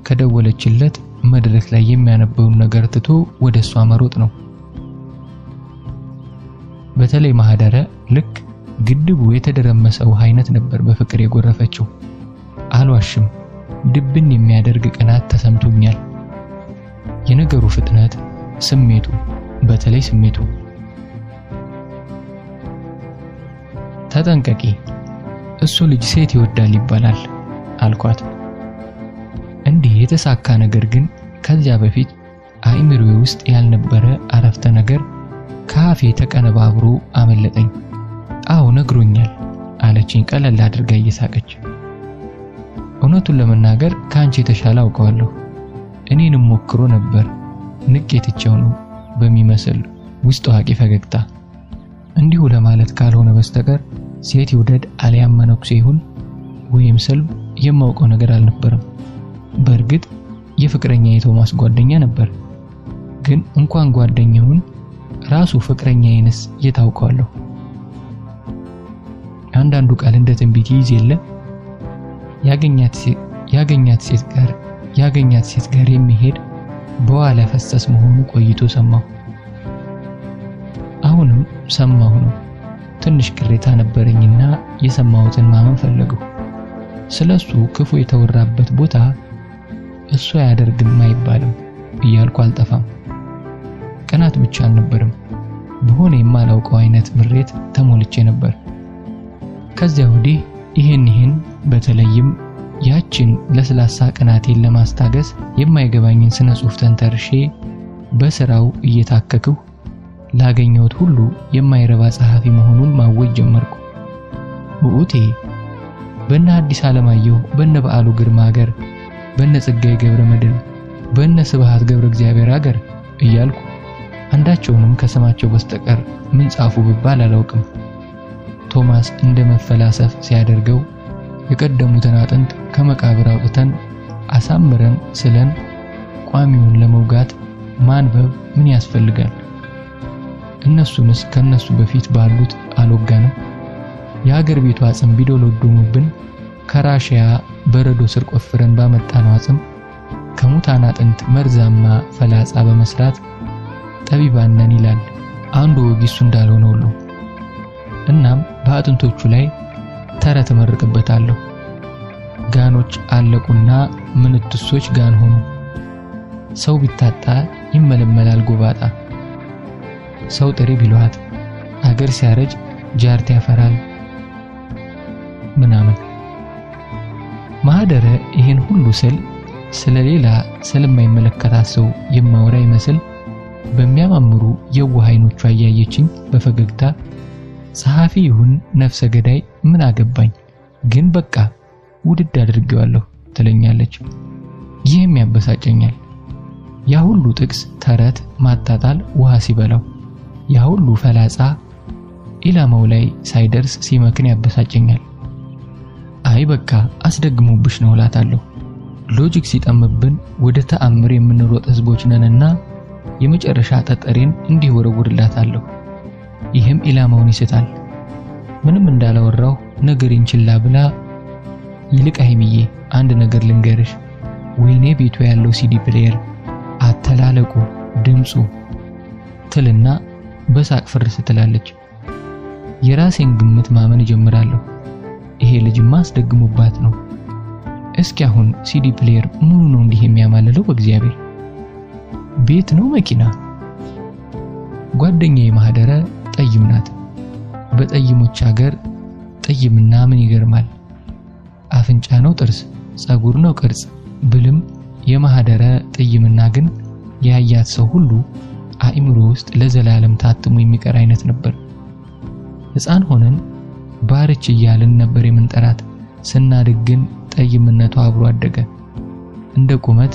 ከደወለችለት መድረክ ላይ የሚያነበውን ነገር ትቶ ወደሷ መሮጥ ነው። በተለይ ማህደረ ልክ ግድቡ የተደረመሰው አይነት ነበር በፍቅር የጎረፈችው። አልዋሽም፣ ድብን የሚያደርግ ቅናት ተሰምቶኛል። የነገሩ ፍጥነት፣ ስሜቱ፣ በተለይ ስሜቱ። ተጠንቀቂ፣ እሱ ልጅ ሴት ይወዳል ይባላል አልኳት። እንዲህ የተሳካ ነገር ግን ከዚያ በፊት አይምሮዬ ውስጥ ያልነበረ አረፍተ ነገር ካፌ ተቀነባብሮ አመለጠኝ። አዎ ነግሮኛል አለችኝ ቀለል አድርጋ እየሳቀች። እውነቱን ለመናገር ካንቺ የተሻለ አውቀዋለሁ። እኔንም ሞክሮ ነበር። ንቄትቸው ነው በሚመስል ውስጥ ዋቂ ፈገግታ። እንዲሁ ለማለት ካልሆነ በስተቀር ሴት ይውደድ አልያም መነኩሴ ይሁን ወይም ሰልብ የማውቀው ነገር አልነበረም። በእርግጥ የፍቅረኛ የቶማስ ጓደኛ ነበር። ግን እንኳን ጓደኛውን ራሱ ፍቅረኛዬንስ የታውቀዋለሁ። አንዳንዱ ቃል እንደ ትንቢት ይይዝ የለ። ያገኛት ሴት ጋር የሚሄድ በኋላ ፈሰስ መሆኑ ቆይቶ ሰማሁ። አሁንም ሰማሁ ነው። ትንሽ ቅሬታ ነበረኝና የሰማሁትን ማመን ፈለግሁ። ስለሱ ክፉ የተወራበት ቦታ እሱ አያደርግም አይባልም እያልኩ አልጠፋም። ቀናት ብቻ አልነበርም፣ በሆነ የማላውቀው አይነት ምሬት ተሞልቼ ነበር። ከዚያ ወዲህ ይህን በተለይም ያችን ለስላሳ ቀናቴን ለማስታገስ የማይገባኝን ስነ ጽሑፍ ተንተርሼ በስራው እየታከክሁ ላገኘሁት ሁሉ የማይረባ ጸሐፊ መሆኑን ማወጅ ጀመርኩ። ውኡቴ በእነ ሐዲስ ዓለማየሁ፣ በእነ በዓሉ ግርማ ሀገር፣ በእነ ጸጋዬ ገብረ መድኅን፣ በእነ ስብሐት ገብረ እግዚአብሔር ሀገር እያልኩ አንዳቸውንም ከስማቸው በስተቀር ምን ጻፉ ብባል አላውቅም። ቶማስ እንደ መፈላሰፍ ሲያደርገው የቀደሙትን አጥንት ከመቃብር አውጥተን አሳምረን ስለን ቋሚውን ለመውጋት ማንበብ ምን ያስፈልጋል? እነሱንስ ከነሱ በፊት ባሉት አልወጋንም? የሀገር ቤቱ አጽም ቢዶለዱሙብን ከራሽያ በረዶ ስር ቆፍረን ባመጣነው አጽም ከሙታን አጥንት መርዛማ ፈላጻ በመስራት ጠቢባን ነን ይላል አንዱ ወጊሱ እንዳልሆነ ሁሉ። እናም በአጥንቶቹ ላይ ተረት እመርቅበታለሁ። ጋኖች አለቁና ምንትሶች ጋን ሆኑ። ሰው ቢታጣ ይመለመላል ጎባጣ። ሰው ጥሪ ቢሏት አገር ሲያረጅ ጃርት ያፈራል ምናምን። ማህደረ ይሄን ሁሉ ስለሌላ ስለማይመለከታት ሰው የማወራ ይመስል በሚያማምሩ የዋህ አይኖቿ ያያየችኝ በፈገግታ ጸሐፊ ይሁን ነፍሰ ገዳይ ምን አገባኝ፣ ግን በቃ ውድድ አድርጌዋለሁ ትለኛለች። ይህም ያበሳጨኛል። ያ ሁሉ ጥቅስ፣ ተረት፣ ማጣጣል ውሃ ሲበላው፣ ያ ሁሉ ፈላጻ ኢላማው ላይ ሳይደርስ ሲመክን ያበሳጨኛል። አይ በቃ አስደግሞብሽ ነው እላታለሁ። ሎጂክ ሲጠምብን ወደ ተአምር የምንሮጥ ህዝቦች ነንና የመጨረሻ ጠጠሬን እንዲህ ወረውርላታለሁ። ይህም ኢላማውን ይስታል። ምንም እንዳላወራው ነገሬን ችላ ብላ ይልቅ ሀይሚዬ አንድ ነገር ልንገርሽ፣ ወይኔ ቤቱ ያለው ሲዲ ፕሌየር አተላለቁ ድምጹ ትልና በሳቅ ፍርስ ትላለች። የራሴን ግምት ማመን ጀምራለሁ። ይሄ ልጅማ አስደግሞባት ነው። እስኪ አሁን ሲዲ ፕሌየር ምኑ ነው እንዲህ የሚያማልለው? በእግዚአብሔር ቤት ነው መኪና? ጓደኛዬ ማህደረ ጠይም ናት። በጠይሞች ሀገር ጠይምና ምን ይገርማል? አፍንጫ ነው ጥርስ፣ ጸጉር ነው ቅርጽ ብልም የማህደረ ጠይምና ግን ያያት ሰው ሁሉ አእምሮ ውስጥ ለዘላለም ታትሞ የሚቀር አይነት ነበር። ሕፃን ሆነን ባርች እያልን ነበር የምንጠራት። ስናድግ ግን ጠይምነቷ አብሮ አደገ። እንደ ቁመት፣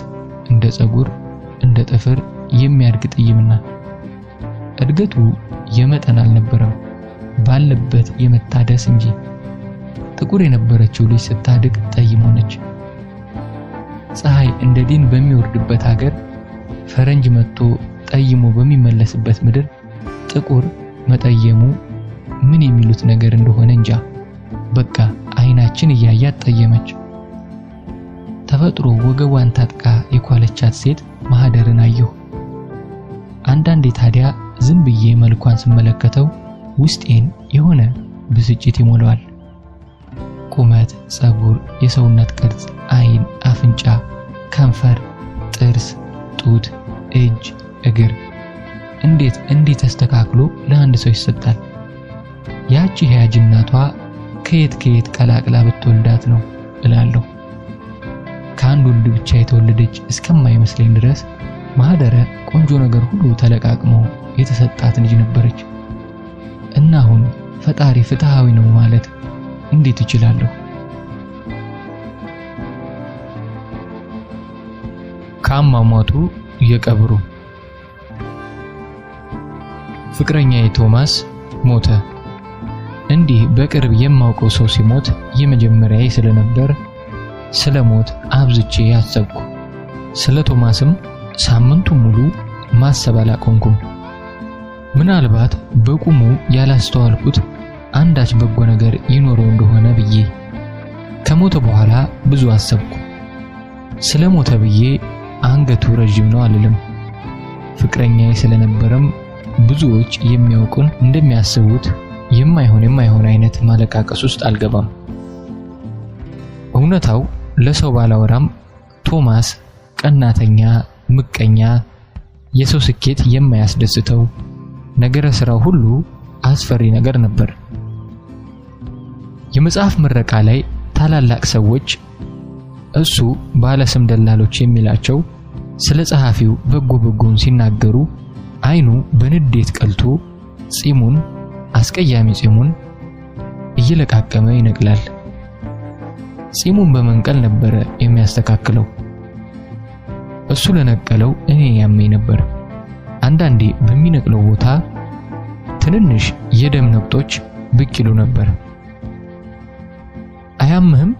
እንደ ጸጉር፣ እንደ ጥፍር የሚያድግ ጠይምና እድገቱ የመጠን አልነበረም፣ ባለበት የመታደስ እንጂ። ጥቁር የነበረችው ልጅ ስታድግ ጠይም ሆነች። ፀሐይ እንደ ዲን በሚወርድበት ሀገር ፈረንጅ መጥቶ ጠይሞ በሚመለስበት ምድር ጥቁር መጠየሙ ምን የሚሉት ነገር እንደሆነ እንጃ። በቃ አይናችን እያያት ጠየመች። ተፈጥሮ ወገቧን ታጥቃ የኳለቻት ሴት ማህደርን አየሁ። አንዳንዴ ታዲያ ዝም ብዬ መልኳን ስመለከተው ውስጤን የሆነ ብስጭት ይሞላዋል። ቁመት፣ ጸጉር፣ የሰውነት ቅርጽ፣ አይን፣ አፍንጫ፣ ከንፈር፣ ጥርስ፣ ጡት፣ እጅ፣ እግር እንዴት ተስተካክሎ ለአንድ ሰው ይሰጣል? ያቺ ሕያጅ እናቷ ከየት ቀላቅላ ብትወልዳት ነው እላለሁ። ከአንድ ወንድ ብቻ የተወለደች እስከማይመስለኝ ድረስ ማህደረ ቆንጆ ነገር ሁሉ ተለቃቅሞ የተሰጣት ልጅ ነበረች። እና አሁን ፈጣሪ ፍትሃዊ ነው ማለት እንዴት ይችላለሁ? ከአሟሟቱ የቀብሩ ፍቅረኛዬ ቶማስ ሞተ። እንዲህ በቅርብ የማውቀው ሰው ሲሞት የመጀመሪያዬ ስለነበር ስለሞት አብዝቼ ያሰብኩ። ስለ ቶማስም ሳምንቱን ሙሉ ማሰብ አላቆምኩም። ምናልባት በቁሙ ያላስተዋልኩት አንዳች በጎ ነገር ይኖረው እንደሆነ ብዬ። ከሞተ በኋላ ብዙ አሰብኩ። ስለሞተ ብዬ አንገቱ ረጅም ነው አልልም። ፍቅረኛዬ ስለነበረም ብዙዎች የሚያውቁን እንደሚያስቡት የማይሆን አይነት ማለቃቀስ ውስጥ አልገባም። እውነታው ለሰው ባላወራም ቶማስ ቀናተኛ፣ ምቀኛ፣ የሰው ስኬት የማያስደስተው ነገረ ስራው ሁሉ አስፈሪ ነገር ነበር። የመጽሐፍ ምረቃ ላይ ታላላቅ ሰዎች እሱ ባለስም ደላሎች የሚላቸው ስለ ጸሐፊው በጎን ሲናገሩ አይኑ በንዴት ቀልቶ ጺሙን አስቀያሚ ጺሙን እየለቃቀመ ይነቅላል። ጺሙን በመንቀል ነበር የሚያስተካክለው። እሱ ለነቀለው እኔ ያመኝ ነበር። አንዳንዴ በሚነቅለው ቦታ ትንንሽ የደም ነቁጦች ብቅ ይሉ ነበር። አያምህም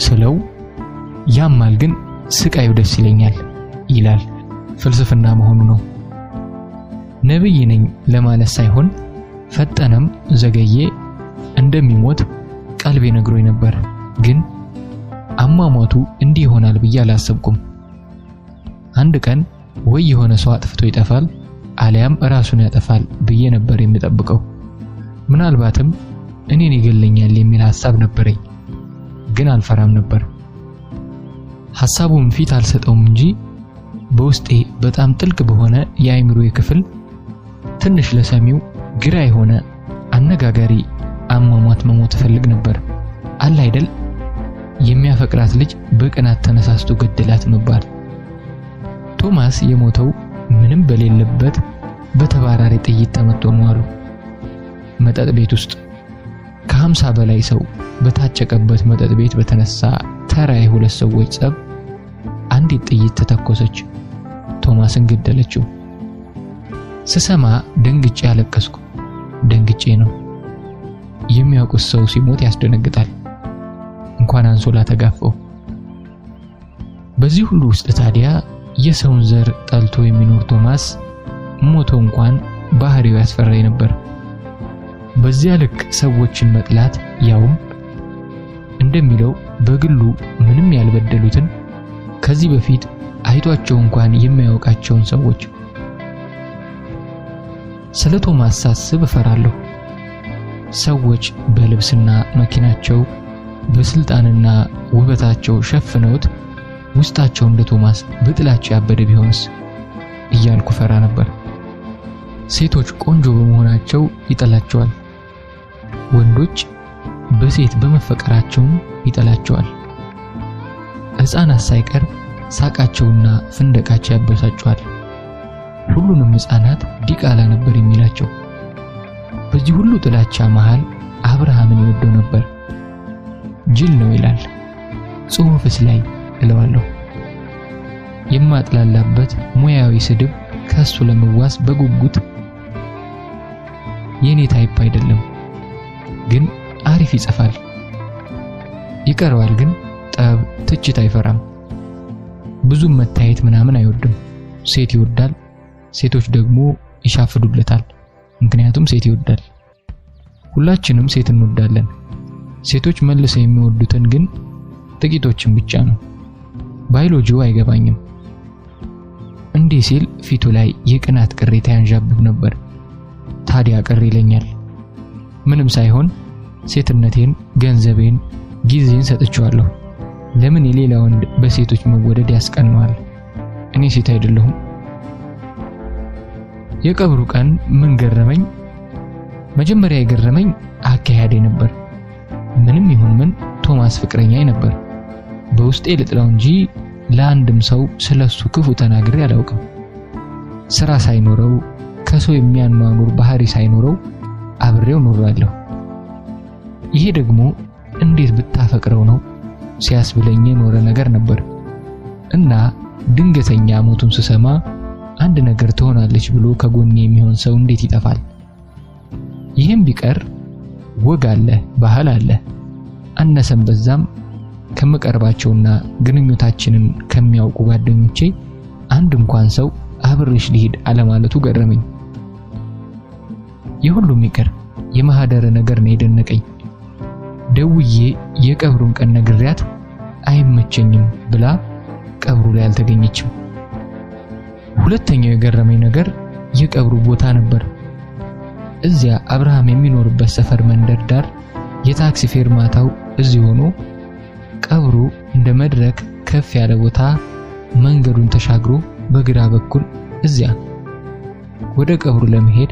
ስለው ያማል ግን ስቃዩ ደስ ይለኛል ይላል። ፍልስፍና መሆኑ ነው። ነብይ ነኝ ለማለት ሳይሆን ፈጠነም ዘገየ እንደሚሞት ቀልቤ ነግሮኝ ነበር። ግን አሟሟቱ እንዲህ ይሆናል ብዬ አላሰብኩም። አንድ ቀን ወይ የሆነ ሰው አጥፍቶ ይጠፋል አሊያም ራሱን ያጠፋል ብዬ ነበር የምጠብቀው። ምናልባትም እኔን ይገለኛል የሚል ሐሳብ ነበረኝ። ግን አልፈራም ነበር። ሐሳቡን ፊት አልሰጠውም እንጂ በውስጤ በጣም ጥልቅ በሆነ የአእምሮዬ ክፍል ትንሽ ለሰሚው ግራ የሆነ አነጋጋሪ አሟሟት መሞት ፈልግ ነበር። አለ አይደል የሚያፈቅራት ልጅ በቅናት ተነሳስቶ ገደላት መባል። ቶማስ የሞተው ምንም በሌለበት በተባራሪ ጥይት ተመቶ ነው አሉ። መጠጥ ቤት ውስጥ ከ50 በላይ ሰው በታጨቀበት መጠጥ ቤት በተነሳ ተራ የሁለት ሰዎች ጸብ አንዲት ጥይት ተተኮሰች፣ ቶማስን ገደለችው። ስሰማ ደንግጬ ያለቀስኩ። ደንግጬ ነው። የሚያውቁት ሰው ሲሞት ያስደነግጣል። እንኳን አንሶላ ተጋፈው። በዚህ ሁሉ ውስጥ ታዲያ የሰውን ዘር ጠልቶ የሚኖር ቶማስ ሞቶ እንኳን ባህሪው ያስፈራኝ ነበር። በዚያ ልክ ሰዎችን መጥላት ያውም እንደሚለው በግሉ ምንም ያልበደሉትን ከዚህ በፊት አይቷቸው እንኳን የማያውቃቸውን ሰዎች። ስለ ቶማስ ሳስብ እፈራለሁ። ሰዎች በልብስና መኪናቸው በስልጣንና ውበታቸው ሸፍነውት ውስጣቸው እንደ ቶማስ በጥላቻ ያበደ ቢሆንስ እያልኩ ፈራ ነበር። ሴቶች ቆንጆ በመሆናቸው ይጠላቸዋል። ወንዶች በሴት በመፈቀራቸው ይጠላቸዋል። ሕፃናት ሳይቀር ሳቃቸውና ፍንደቃቸው ያበሳጫቸዋል። ሁሉንም ሕፃናት ዲቃላ ነበር የሚላቸው። በዚህ ሁሉ ጥላቻ መሃል አብርሃምን ይወደው ነበር። ጅል ነው ይላል ጽሑፍስ ላይ እለዋለሁ። የማጥላላበት ሙያዊ ስድብ ከሱ ለመዋስ በጉጉት የኔ ታይፕ አይደለም፣ ግን አሪፍ ይጽፋል። ይቀርባል ግን ጠብ ትችት አይፈራም። ብዙም መታየት ምናምን አይወድም። ሴት ይወዳል። ሴቶች ደግሞ ይሻፍዱለታል። ምክንያቱም ሴት ይወዳል። ሁላችንም ሴት እንወዳለን። ሴቶች መልሰው የሚወዱትን ግን ጥቂቶችን ብቻ ነው። ባዮሎጂው አይገባኝም። እንዲህ ሲል ፊቱ ላይ የቅናት ቅሬታ ያንዣብብ ነበር። ታዲያ ቅር ይለኛል። ምንም ሳይሆን ሴትነቴን፣ ገንዘቤን፣ ጊዜን ሰጥቼዋለሁ። ለምን የሌላ ወንድ በሴቶች መወደድ ያስቀነዋል? እኔ ሴት አይደለሁም? የቀብሩ ቀን ምን ገረመኝ? መጀመሪያ የገረመኝ አካሄዴ ነበር። ምንም ይሁን ምን ቶማስ ፍቅረኛዬ ነበር። በውስጤ ልጥላው እንጂ ለአንድም ሰው ስለሱ ክፉ ተናግሬ አላውቅም። ስራ ሳይኖረው ከሰው የሚያኗኑር ባህሪ ሳይኖረው አብሬው ኖራለሁ። ይሄ ደግሞ እንዴት ብታፈቅረው ነው ሲያስብለኝ የኖረ ነገር ነበር። እና ድንገተኛ ሞቱን ስሰማ አንድ ነገር ትሆናለች ብሎ ከጎኔ የሚሆን ሰው እንዴት ይጠፋል? ይህም ቢቀር ወግ አለ፣ ባህል አለ። አነሰም በዛም ከመቀርባቸውና ግንኙነታችንን ከሚያውቁ ጓደኞቼ አንድ እንኳን ሰው አብሬሽ ሊሄድ አለማለቱ ገረመኝ። የሁሉም ይቀር የማህደረ ነገር ነው የደነቀኝ። ደውዬ የቀብሩን ቀን ነግሬያት አይመቸኝም ብላ ቀብሩ ላይ አልተገኘችም። ሁለተኛው የገረመኝ ነገር የቀብሩ ቦታ ነበር። እዚያ አብርሃም የሚኖርበት ሰፈር መንደር ዳር የታክሲ ፌርማታው እዚህ ሆኖ ቀብሩ እንደ መድረክ ከፍ ያለ ቦታ መንገዱን ተሻግሮ በግራ በኩል እዚያ ወደ ቀብሩ ለመሄድ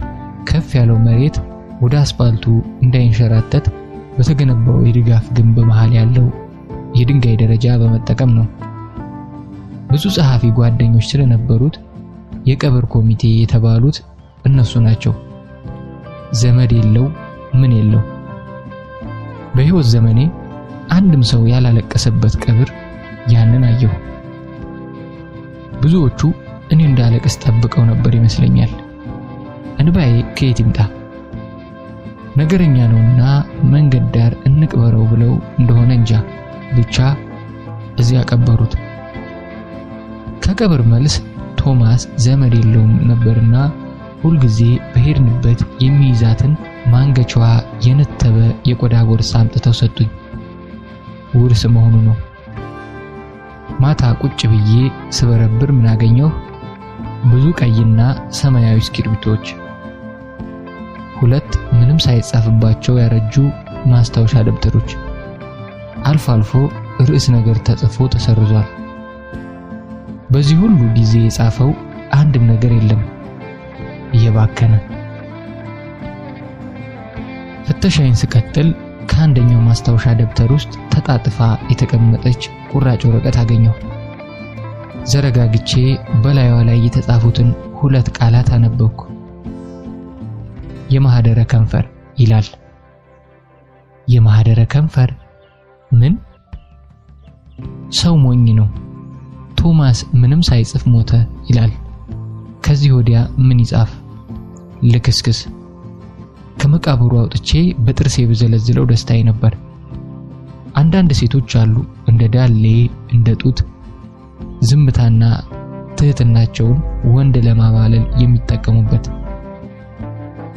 ከፍ ያለው መሬት ወደ አስፋልቱ እንዳይንሸራተት በተገነባው የድጋፍ ግንብ መሃል ያለው የድንጋይ ደረጃ በመጠቀም ነው። ብዙ ጸሐፊ ጓደኞች ስለነበሩት የቀብር ኮሚቴ የተባሉት እነሱ ናቸው። ዘመድ የለው ምን የለው። በሕይወት ዘመኔ አንድም ሰው ያላለቀሰበት ቀብር ያንን አየሁ። ብዙዎቹ እኔ እንዳለቅስ ጠብቀው ነበር ይመስለኛል። እንባዬ ከየት ይምጣ? ነገረኛ ነውና መንገድ ዳር እንቅበረው ብለው እንደሆነ እንጃ፣ ብቻ እዚያ ቀበሩት። ከቀብር መልስ ቶማስ ዘመድ የለውም ነበርና ሁልጊዜ በሄድንበት የሚይዛትን ማንገቻዋ የነተበ የቆዳ ቦርሳ አምጥተው ሰጡኝ። ውርስ መሆኑ ነው። ማታ ቁጭ ብዬ ስበረብር ምን አገኘሁ? ብዙ ቀይና ሰማያዊ እስክሪብቶች፣ 2 ምንም ሳይጻፍባቸው ያረጁ ማስታወሻ ደብተሮች። አልፎ አልፎ ርዕስ ነገር ተጽፎ ተሰርዟል። በዚህ ሁሉ ጊዜ የጻፈው አንድም ነገር የለም፣ እየባከነ። ፍተሻዬን ስቀጥል ከአንደኛው ማስታወሻ ደብተር ውስጥ ተጣጥፋ የተቀመጠች ቁራጭ ወረቀት አገኘሁ። ዘረጋግቼ በላይዋ ላይ የተጻፉትን 2 ቃላት አነበብኩ። የማህደረ ከንፈር ይላል። የማህደረ ከንፈር ምን? ሰው ሞኝ ነው። ቶማስ ምንም ሳይጽፍ ሞተ ይላል። ከዚህ ወዲያ ምን ይጻፍ? ልክስክስ። ከመቃብሩ አውጥቼ በጥርሴ ብዘለዝለው ደስታዬ ነበር። አንዳንድ ሴቶች አሉ እንደ ዳሌ እንደ ጡት ዝምታና ትህትናቸውን ወንድ ለማባለል የሚጠቀሙበት።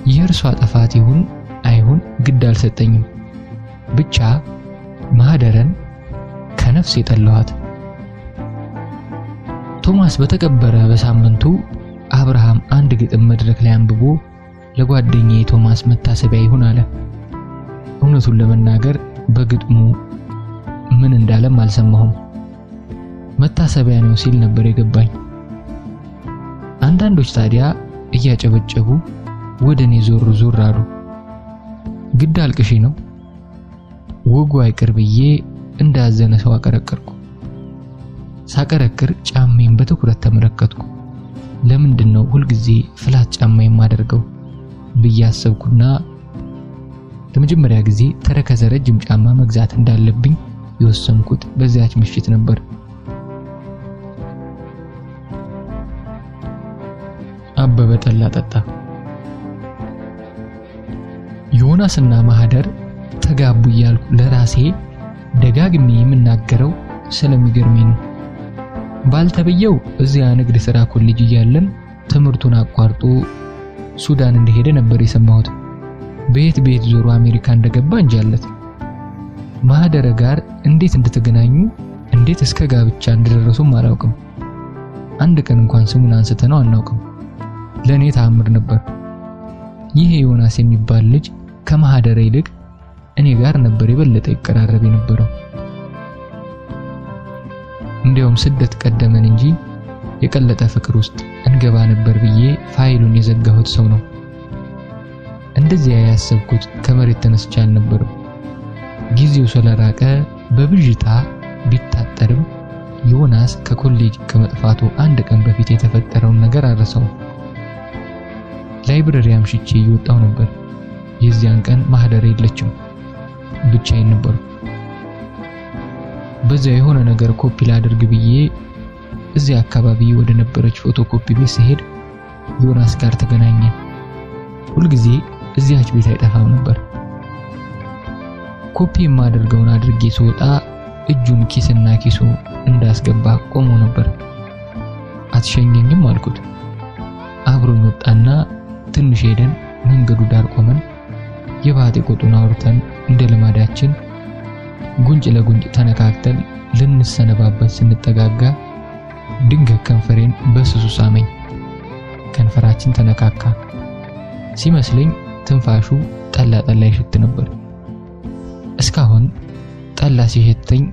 የእርሷ ጥፋት ይሁን አይሁን ግድ አልሰጠኝም። ብቻ ማህደረን ከነፍስ የጠላኋት። ቶማስ በተቀበረ በሳምንቱ አብርሃም አንድ ግጥም መድረክ ላይ አንብቦ ለጓደኛዬ ቶማስ መታሰቢያ ይሁን አለ። እውነቱን ለመናገር በግጥሙ ምን እንዳለም አልሰማሁም። መታሰቢያ ነው ሲል ነበር የገባኝ። አንዳንዶች ታዲያ እያጨበጨቡ ወደኔ ዞር ዞር አሉ። ግድ አልቅሺ ነው ወጉ አይቀር ብዬ እንዳዘነ ሰው አቀረቀርኩ። ሳቀረቅር ጫማዬን በትኩረት ተመለከትኩ። ለምንድነው ሁልጊዜ ፍላት ጫማ የማደርገው ብዬ አሰብኩና ለመጀመሪያ ጊዜ ተረከዘ ረጅም ጫማ መግዛት እንዳለብኝ የወሰንኩት በዚያች ምሽት ነበር። አበበ ጠላ ጠጣ። ዮናስና ማህደር ተጋቡ እያልኩ ለራሴ ደጋግሜ የምናገረው ስለሚገርመኝ ነው። ባልተበየው እዚያ ንግድ ሥራ ኮሌጅ እያለን ትምህርቱን አቋርጦ ሱዳን እንደሄደ ነበር የሰማሁት። ቤት ዞሮ አሜሪካ እንደገባ እንጃለት። ማህደረ ጋር እንዴት እንደተገናኙ እንዴት እስከ ጋብቻ እንደደረሱም አላውቅም። አንድ ቀን እንኳን ስሙን አንስተነው አናውቅም። ለኔ ተአምር ነበር። ይሄ ዮናስ የሚባል ልጅ ከማህደረ ይልቅ እኔ ጋር ነበር የበለጠ ይቀራረብ የነበረው። እንዲያውም ስደት ቀደመን እንጂ የቀለጠ ፍቅር ውስጥ እንገባ ነበር ብዬ ፋይሉን የዘጋሁት ሰው ነው። እንደዚያ ያሰብኩት ከመሬት ተነስቼ አልነበረም። ጊዜው ስለራቀ በብዥታ ቢታጠርም ዮናስ ከኮሌጅ ከመጥፋቱ አንድ ቀን በፊት የተፈጠረውን ነገር አረሰው። ላይብረሪ አምሽቼ እየወጣሁ ነበር። የዚያን ቀን ማህደረ የለችም፣ ብቻዬን ነበር። በዚያ የሆነ ነገር ኮፒ ላድርግ ብዬ እዚያ አካባቢ ወደ ነበረች ፎቶኮፒ ቤት ስሄድ ዮናስ ጋር ተገናኘን። ሁልጊዜ እዚያች ቤት አይጠፋም ነበር። ኮፒ የማደርገውን አድርጌ ስወጣ እጁን ኪስና ኪሱ እንዳስገባ ቆሞ ነበር። አትሸኘኝም አልኩት። አብሮኝ ወጣና ትንሽ ሄደን መንገዱ ዳር ቆመን የባቴ ቆጡን አውርተን እንደ ልማዳችን ጉንጭ ለጉንጭ ተነካክተን ልንሰነባበት ስንጠጋጋ ድንገት ከንፈሬን በስሱ ሳመኝ። ከንፈራችን ተነካካ። ሲመስለኝ ትንፋሹ ጠላ ይሸት ነበር። እስካሁን ጠላ ሲሸተኝ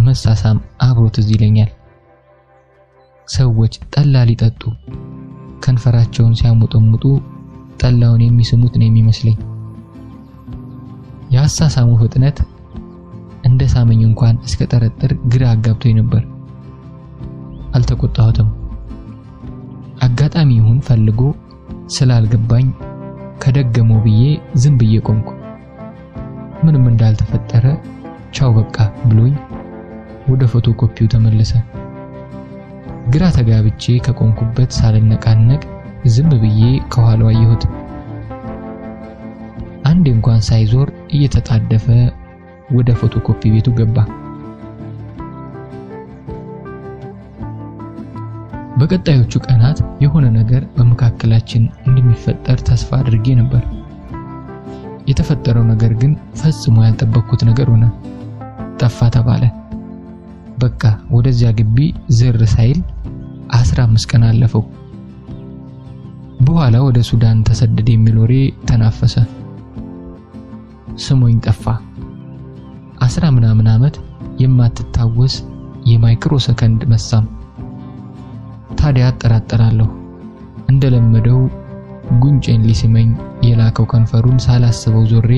መሳሳም አብሮት እዚህ ይለኛል። ሰዎች ጠላ ሊጠጡ ከንፈራቸውን ሲያሙጠሙጡ ጠላውን የሚስሙት ነው የሚመስለኝ። ያሳሳሙ ፍጥነት እንደ ሳመኝ እንኳን እስከ ጠረጠር ግራ አጋብቶኝ ነበር። አልተቆጣሁትም። አጋጣሚ ይሁን ፈልጎ ስላልገባኝ ከደገመው ብዬ ዝም ብዬ ቆምኩ። ምንም እንዳልተፈጠረ ቻው በቃ ብሎኝ ወደ ፎቶኮፒው ተመለሰ። ግራ ተጋብቼ ከቆምኩበት ሳልነቃነቅ ዝም ብዬ ከኋላው አየሁት። አንዴ እንኳን ሳይዞር እየተጣደፈ ወደ ፎቶኮፒ ቤቱ ገባ። በቀጣዮቹ ቀናት የሆነ ነገር በመካከላችን እንደሚፈጠር ተስፋ አድርጌ ነበር። የተፈጠረው ነገር ግን ፈጽሞ ያልጠበቅኩት ነገር ሆነ። ጠፋ ተባለ። በቃ ወደዚያ ግቢ ዝር ሳይል 15 ቀን አለፈው። በኋላ ወደ ሱዳን ተሰደደ የሚል ወሬ ተናፈሰ። ስሞኝ ጠፋ። 10 ምናምን ዓመት የማትታወስ የማይክሮ ሰከንድ መሳም። ታዲያ አጠራጠራለሁ። እንደለመደው ጉንጬን ሊስመኝ የላከው ከንፈሩን ሳላስበው ዞሬ